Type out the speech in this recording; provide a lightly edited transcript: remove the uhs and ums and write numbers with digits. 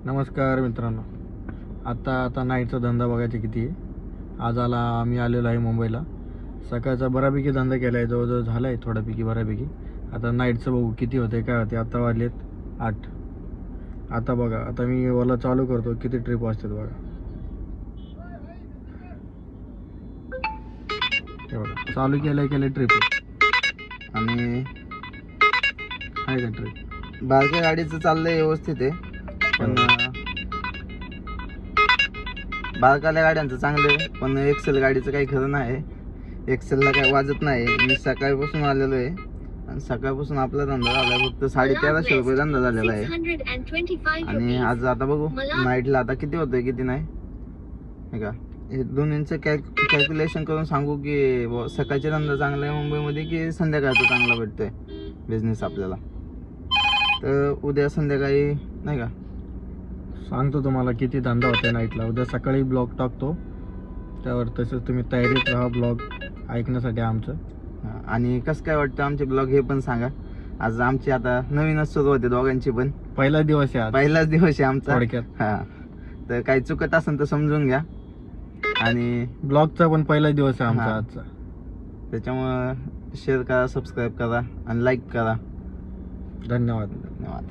नमस्कार मित्रांनो. आता नाईटचा धंदा बघायचा किती आहे. आज आम्ही आलेलो आहे मुंबईला. सकाळचा बऱ्यापैकी धंदा केला आहे, जवळजवळ झाला आहे थोड्यापैकी बऱ्यापैकी. आता नाईटचं बघू किती होते काय होते. आता वाजलेत 8. आता बघा, आता मी ओला चालू करतो, किती ट्रिप वाजतात बघा. हे बघा, चालू केले ट्रिप आणि आहे का ट्रिप. बारक्या गाडीचं चाललंय व्यवस्थित आहे, पण बारकाल्या गाड्यांचं चांगलं आहे, पण एक्सेल गाडीचं काही खरं नाही. एक्सेलला काही वाजत नाही. मी सकाळपासून आलेलो आहे आणि सकाळपासून आपला धंदा झाला फक्त 1350 रुपये धंदा झालेला आहे. आणि आज आता बघू नाईटला आता किती होतंय किती नाही, हे का हे दोन्हींचं कॅल्क्युलेशन करून सांगू की सकाळचा धंदा चांगला आहे मुंबईमध्ये की संध्याकाळचा चांगला भेटतोय बिझनेस आपल्याला. तर उद्या संध्याकाळी नाही का सांगतो तुम्हाला किती धंदा होता नाईटला. उद्या सकाळी ब्लॉग टाकतो त्यावर, तसंच तुम्ही तयारीत राहा ब्लॉग ऐकण्यासाठी आमचं. आणि कसं काय वाटतं आमचे ब्लॉग हे पण सांगा. आज आमची आता नवीनच सुरुवात आहे दोघांची पण. पहिला दिवस आहे आज, पहिलाच दिवस आहे आमचा थोडक्यात. हा, तर काही चुकत असेल तर समजून घ्या. आणि ब्लॉगचा पण पहिला दिवस आहे आमचा हा. आजचा. त्याच्यामुळं शेअर करा, सबस्क्राईब करा आणि लाईक करा. धन्यवाद. धन्यवाद.